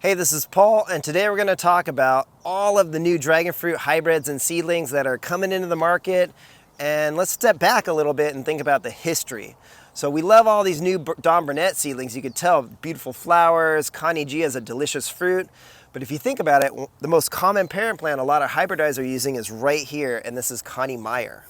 Hey, this is Paul, and today we're going to talk about all of the new dragon fruit hybrids and seedlings that are coming into the market. And let's step back a little bit and think about the history. So we love all these new Dom Burnett seedlings. You could tell, beautiful flowers, Connie G has a delicious fruit. But if you think about it, the most common parent plant a lot of hybridizers are using is right here, and this is Connie Meyer.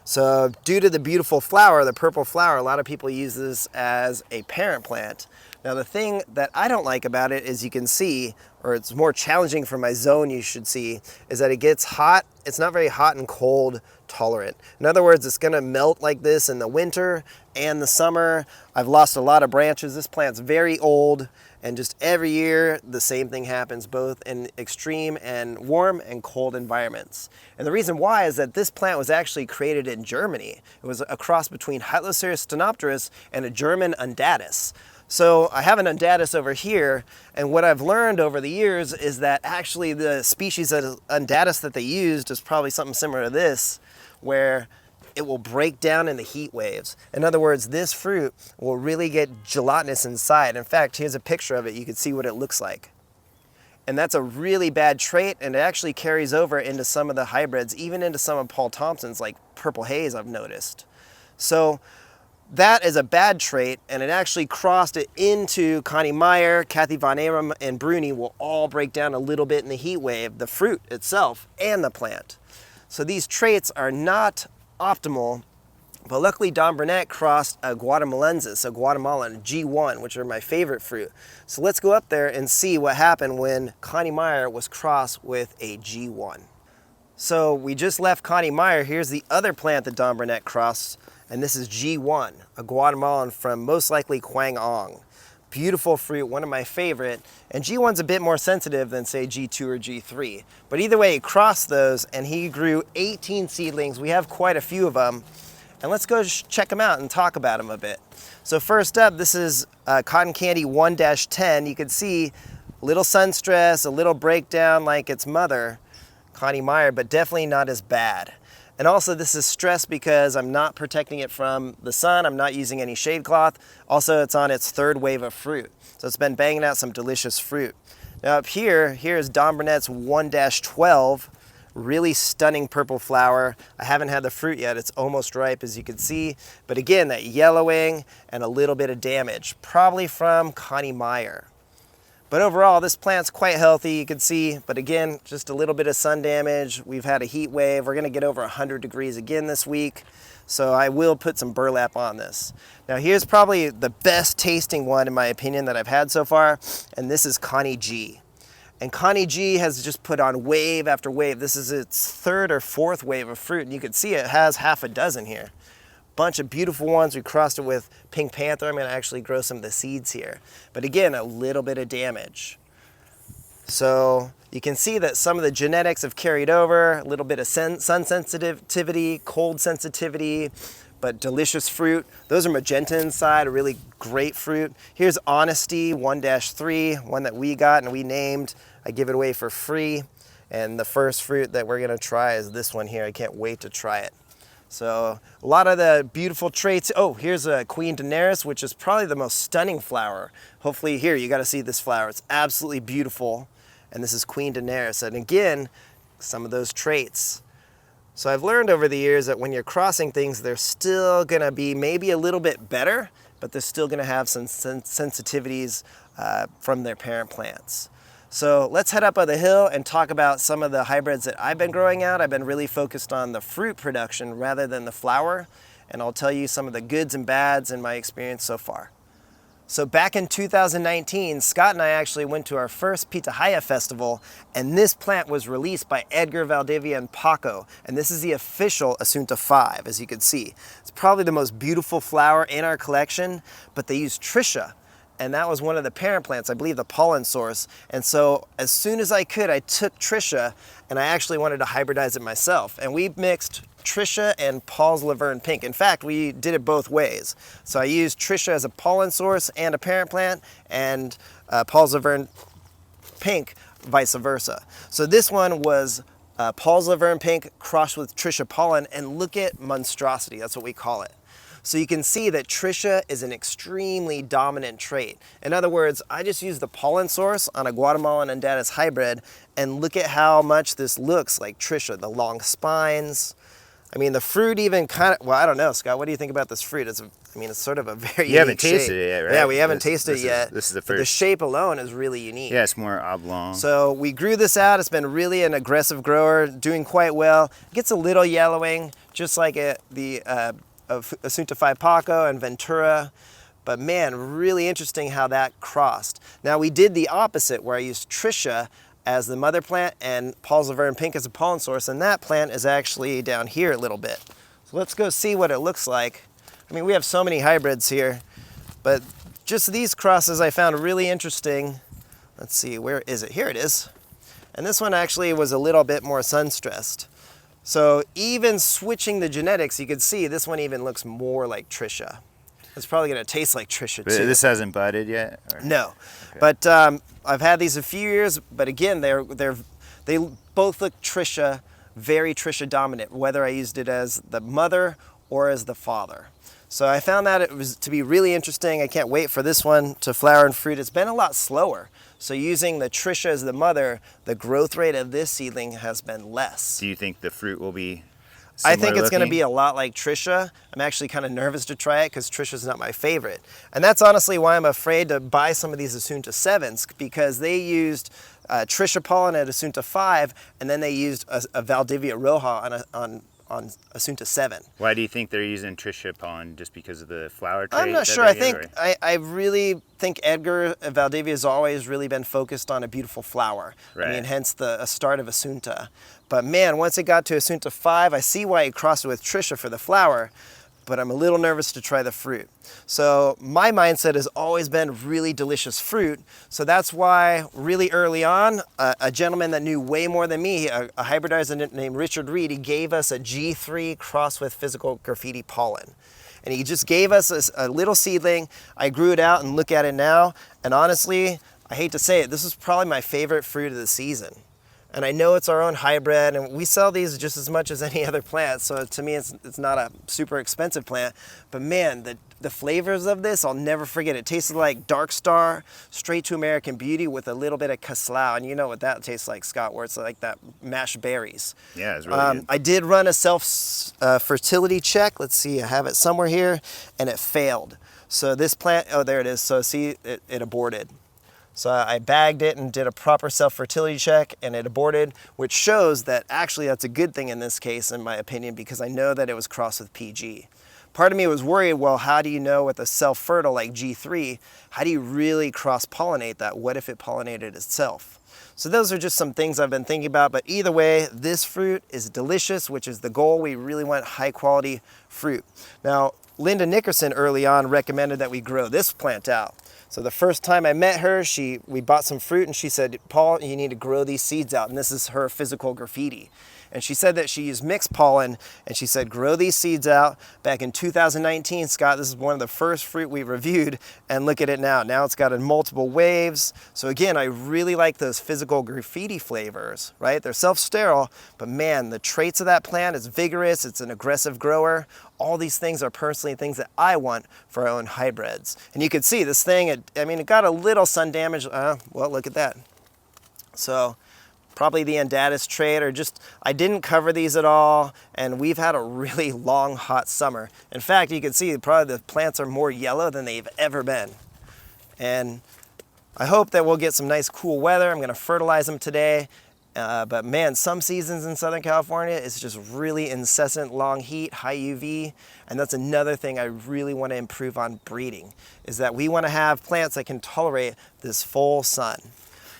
So due to the beautiful flower, the purple flower, a lot of people use this as a parent plant. Now the thing that I don't like about it is you can see, or it's more challenging for my zone you should see, is that it gets hot. It's not very hot and cold tolerant. In other words, it's gonna melt like this in the winter and the summer. I've lost a lot of branches. This plant's very old, and just every year the same thing happens, both in extreme and warm and cold environments. And the reason why is that this plant was actually created in Germany. It was a cross between Hylocereus stenopterus and a German undatus. So I have an undatus over here, and what I've learned over the years is that actually the species of undatus that they used is probably something similar to this, where it will break down in the heat waves. In other words, this fruit will really get gelatinous inside. In fact, here's a picture of it. You can see what it looks like. And that's a really bad trait, and it actually carries over into some of the hybrids, even into some of Paul Thompson's, like Purple Haze, I've noticed. So that is a bad trait, and it actually crossed it into Connie Meyer, Kathy Von Aram, and Bruni will all break down a little bit in the heat wave, the fruit itself and the plant. So these traits are not optimal, but luckily Dom Burnett crossed a Guatemalensis, a Guatemalan G1, which are my favorite fruit. So let's go up there and see what happened when Connie Meyer was crossed with a G1. So we just left Connie Meyer. Here's the other plant that Dom Burnett crossed, and this is G1, a Guatemalan from most likely Kwangong. Beautiful fruit, one of my favorite, and G1's a bit more sensitive than say G2 or G3. But either way, he crossed those and he grew 18 seedlings. We have quite a few of them, and let's go check them out and talk about them a bit. So first up, this is Cotton Candy 1-10. You can see a little sun stress, a little breakdown like its mother, Connie Meyer, but definitely not as bad. And also this is stressed because I'm not protecting it from the sun. I'm not using any shade cloth. Also, it's on its third wave of fruit. So it's been banging out some delicious fruit. Now up here, here's Dom Burnett's 1-12, really stunning purple flower. I haven't had the fruit yet. It's almost ripe, as you can see. But again, that yellowing and a little bit of damage, probably from Connie Meyer. But overall, this plant's quite healthy, you can see, but again, just a little bit of sun damage. We've had a heat wave. We're gonna get over 100 degrees again this week, so I will put some burlap on this. Now here's probably the best tasting one, in my opinion, that I've had so far, and this is Connie G. And Connie G has just put on wave after wave. This is its third or fourth wave of fruit, and you can see it has half a dozen here. Bunch of beautiful ones. We crossed it with Pink Panther. I'm going to actually grow some of the seeds here. But again, a little bit of damage. So you can see that some of the genetics have carried over, a little bit of sun sensitivity, cold sensitivity, but delicious fruit. Those are magenta inside, a really great fruit. Here's Honesty 1-3, one that we got and we named. I give it away for free. And the first fruit that we're going to try is this one here. I can't wait to try it. So a lot of the beautiful traits. Oh, here's a Queen Daenerys, which is probably the most stunning flower. Hopefully here, you got to see this flower. It's absolutely beautiful. And this is Queen Daenerys. And again, some of those traits. So I've learned over the years that when you're crossing things, they're still going to be maybe a little bit better, but they're still going to have some sensitivities from their parent plants. So let's head up on the hill and talk about some of the hybrids that I've been growing out. I've been really focused on the fruit production rather than the flower, and I'll tell you some of the goods and bads in my experience so far. So back in 2019, Scott and I actually went to our first Pitahaya festival, and this plant was released by Edgar Valdivia and Paco, and this is the official Asunta 5, as you can see. It's probably the most beautiful flower in our collection, but they use Trisha. And that was one of the parent plants, I believe the pollen source. And so as soon as I could, I took Trisha and I actually wanted to hybridize it myself. And we mixed Trisha and Paul's Laverne Pink. In fact, we did it both ways. So I used Trisha as a pollen source and a parent plant, and Paul's Laverne Pink vice versa. So this one was Paul's Laverne Pink crossed with Trisha pollen, and look at monstrosity, that's what we call it. So you can see that Trisha is an extremely dominant trait. In other words, I just used the pollen source on a Guatemalan Undatus hybrid, and look at how much this looks like Trisha, the long spines. I mean, the fruit even kind of, well, I don't know, Scott, what do you think about this fruit? It's sort of a very You haven't unique tasted shape. it yet, right? Yeah, we haven't tasted it yet. This is the first. The shape alone is really unique. Yeah, it's more oblong. So we grew this out. It's been really an aggressive grower, doing quite well. It gets a little yellowing, just like the Asunta Phi Paco and Ventura. But man, really interesting how that crossed. Now we did the opposite, where I used Trisha as the mother plant and Paul's Laverne Pink as a pollen source, and that plant is actually down here a little bit. So let's go see what it looks like. I mean, we have so many hybrids here, but just these crosses I found really interesting. Let's see, where is it? Here it is. And this one actually was a little bit more sun-stressed. So even switching the genetics, you could see this one even looks more like Trisha. It's probably going to taste like Trisha too. This hasn't budded yet? Or? No, Okay. but I've had these a few years, but again, they both look Trisha, very Trisha dominant, whether I used it as the mother or as the father. So I found that it was to be really interesting. I can't wait for this one to flower and fruit. It's been a lot slower. So using the Trisha as the mother, the growth rate of this seedling has been less. Do you think the fruit will be I think it's going to looking? be a lot like Trisha. I'm actually kind of nervous to try it because Trisha's not my favorite. And that's honestly why I'm afraid to buy some of these Asunta 7s, because they used Trisha pollen at Asunta 5, and then they used a Valdivia Roja on Asunta 7. Why do you think they're using Trisha pollen? Just because of the flower trait? I'm not that sure. they get, I really think Edgar Valdivia has always really been focused on a beautiful flower. Right. I mean, hence the start of Asunta. But man, once it got to Asunta 5, I see why he crossed it with Trisha for the flower, but I'm a little nervous to try the fruit. So my mindset has always been really delicious fruit. So that's why really early on, a gentleman that knew way more than me, a hybridizer named Richard Reed, he gave us a G3 crossed with physical graffiti pollen. And he just gave us a little seedling. I grew it out and look at it now. And honestly, I hate to say it, this is probably my favorite fruit of the season. And I know it's our own hybrid, and we sell these just as much as any other plant, so to me it's not a super expensive plant. But man, the flavors of this, I'll never forget. It tasted like Dark Star, straight to American Beauty with a little bit of Caslau, and you know what that tastes like, Scott, where it's like that mashed berries. Yeah, it's really good. I did run a self-fertility check. Let's see, I have it somewhere here, and it failed. So this plant, oh, there it is. So see, it aborted. So I bagged it and did a proper self-fertility check, and it aborted, which shows that actually that's a good thing in this case, in my opinion, because I know that it was crossed with PG. Part of me was worried, well, how do you know with a self-fertile like G3, how do you really cross-pollinate that? What if it pollinated itself? So those are just some things I've been thinking about, but either way, this fruit is delicious, which is the goal. We really want high-quality fruit. Now, Linda Nickerson early on recommended that we grow this plant out. So the first time I met her, we bought some fruit, and she said, Paul, you need to grow these seeds out. And this is her physical graffiti. And she said that she used mixed pollen, and she said, grow these seeds out. Back in 2019, Scott, this is one of the first fruit we reviewed, and look at it now. Now it's got in multiple waves. So again, I really like those physical graffiti flavors, right? They're self-sterile, but man, the traits of that plant is vigorous, it's an aggressive grower. All these things are personally things that I want for our own hybrids. And you can see this thing, it got a little sun damage. Well, look at that. So probably the Undatus trait, or just, I didn't cover these at all, and we've had a really long, hot summer. In fact, you can see probably the plants are more yellow than they've ever been. And I hope that we'll get some nice cool weather. I'm gonna fertilize them today. But man, some seasons in Southern California, it's just really incessant long heat, high UV, and that's another thing I really want to improve on breeding, is that we want to have plants that can tolerate this full sun.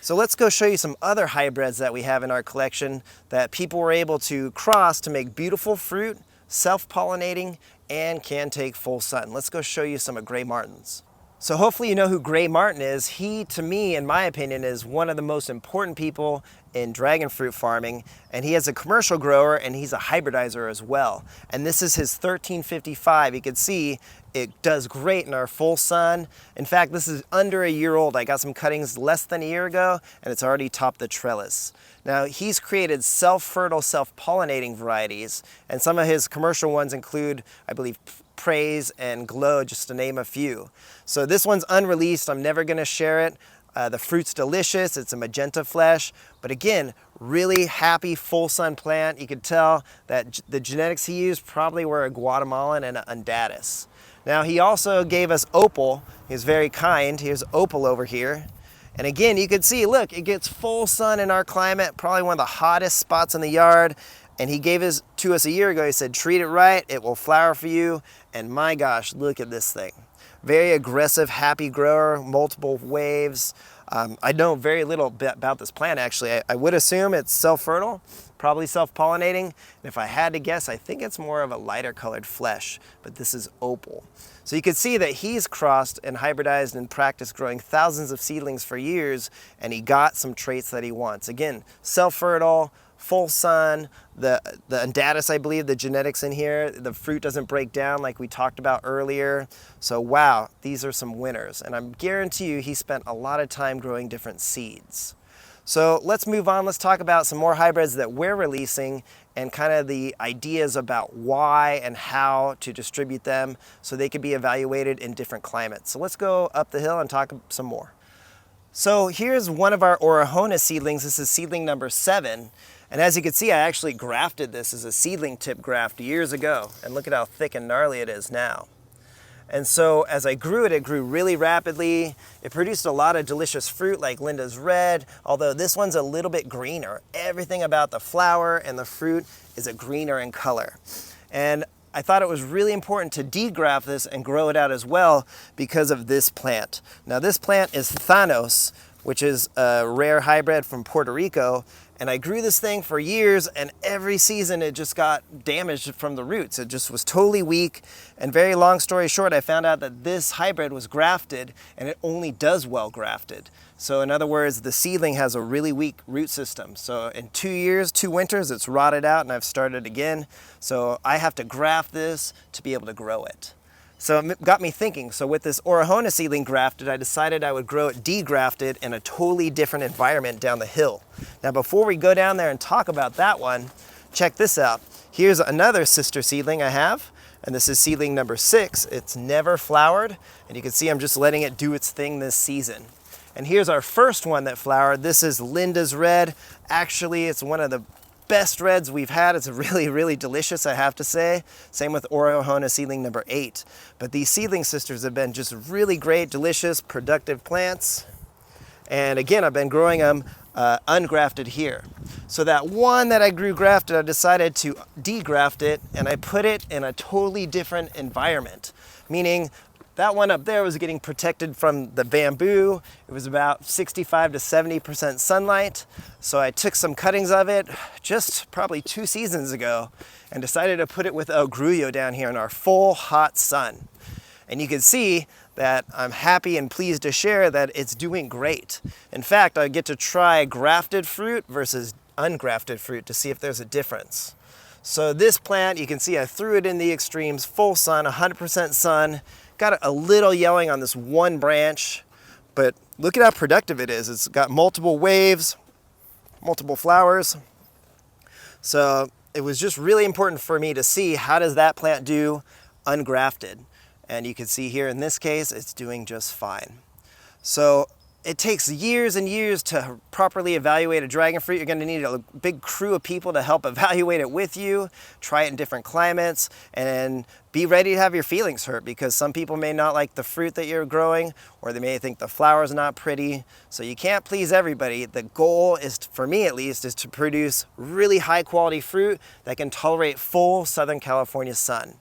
So let's go show you some other hybrids that we have in our collection that people were able to cross to make beautiful fruit, self-pollinating, and can take full sun. Let's go show you some of Gray Martin's. So hopefully you know who Gray Martin is. He, to me, in my opinion, is one of the most important people in dragon fruit farming, and he is a commercial grower and he's a hybridizer as well. And this is his 1355. You can see it does great in our full sun. In fact, this is under a year old. I got some cuttings less than a year ago, and it's already topped the trellis. Now, he's created self-fertile, self-pollinating varieties, and some of his commercial ones include, I believe, praise and glow, just to name a few. So this one's unreleased. I'm never gonna share it. The fruit's delicious. It's a magenta flesh, but again, really happy full sun plant. You could tell that the genetics he used probably were a Guatemalan and an Undatus. Now he also gave us opal. He was very kind. Here's opal over here. And again, you can see, look, it gets full sun in our climate, probably one of the hottest spots in the yard. And he gave it to us a year ago. He said, treat it right, it will flower for you. And my gosh, look at this thing. Very aggressive, happy grower, multiple waves. I know very little about this plant, actually. I would assume it's self-fertile, probably self-pollinating. And if I had to guess, I think it's more of a lighter colored flesh, but this is opal. So you can see that he's crossed and hybridized and practiced growing thousands of seedlings for years, and he got some traits that he wants. Again, self-fertile, full sun, the Undatus, I believe, the genetics in here, the fruit doesn't break down like we talked about earlier. So wow, these are some winners. And I guarantee you he spent a lot of time growing different seeds. So let's move on. Let's talk about some more hybrids that we're releasing and kind of the ideas about why and how to distribute them so they could be evaluated in different climates. So let's go up the hill and talk some more. So here's one of our Orejona seedlings. This is seedling number 7. And as you can see, I actually grafted this as a seedling tip graft years ago. And look at how thick and gnarly it is now. And so as I grew it, it grew really rapidly. It produced a lot of delicious fruit like Linda's Red, although this one's a little bit greener. Everything about the flower and the fruit is a greener in color. And I thought it was really important to degraft this and grow it out as well because of this plant. Now this plant is Thanos, which is a rare hybrid from Puerto Rico. And I grew this thing for years, and every season it just got damaged from the roots. It just was totally weak. And very long story short, I found out that this hybrid was grafted, and it only does well grafted. So in other words, the seedling has a really weak root system. So in 2 years, 2 winters, it's rotted out, and I've started again. So I have to graft this to be able to grow it. So it got me thinking. So with this Orejona seedling grafted, I decided I would grow it degrafted in a totally different environment down the hill. Now before we go down there and talk about that one, check this out. Here's another sister seedling I have, and this is seedling number 6. It's never flowered, and you can see I'm just letting it do its thing this season. And here's our first one that flowered. This is Linda's Red. Actually, it's one of the best reds we've had. It's really, really delicious, I have to say. Same with Orejona seedling number 8. But these seedling sisters have been just really great, delicious, productive plants. And again, I've been growing them ungrafted here. So that one that I grew grafted, I decided to degraft it, and I put it in a totally different environment. Meaning, that one up there was getting protected from the bamboo. It was about 65 to 70% sunlight. So I took some cuttings of it just probably 2 seasons ago and decided to put it with El Grullo down here in our full hot sun. And you can see that I'm happy and pleased to share that it's doing great. In fact, I get to try grafted fruit versus ungrafted fruit to see if there's a difference. So this plant, you can see I threw it in the extremes, full sun, 100% sun. Got a little yellowing on this one branch, but look at how productive it is. It's got multiple waves, multiple flowers. So it was just really important for me to see how does that plant do ungrafted. And you can see here in this case, it's doing just fine. So it takes years and years to properly evaluate a dragon fruit. You're gonna need a big crew of people to help evaluate it with you, try it in different climates, and be ready to have your feelings hurt because some people may not like the fruit that you're growing, or they may think the flower's not pretty. So you can't please everybody. The goal is, for me at least, is to produce really high quality fruit that can tolerate full Southern California sun.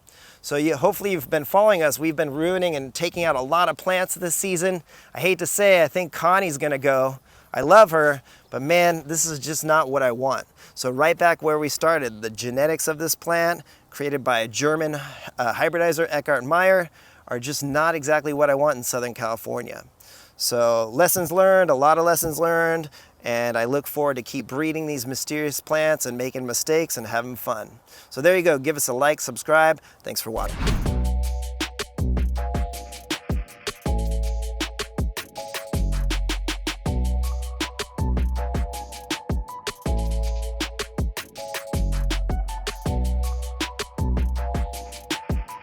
So hopefully you've been following us. We've been ruining and taking out a lot of plants this season. I hate to say, I think Connie's gonna go. I love her, but man, this is just not what I want. So right back where we started, the genetics of this plant, created by a German hybridizer, Eckhart Meyer, are just not exactly what I want in Southern California. So lessons learned, a lot of lessons learned, and I look forward to keep breeding these mysterious plants and making mistakes and having fun. So there you go. Give us a like, subscribe. Thanks for watching.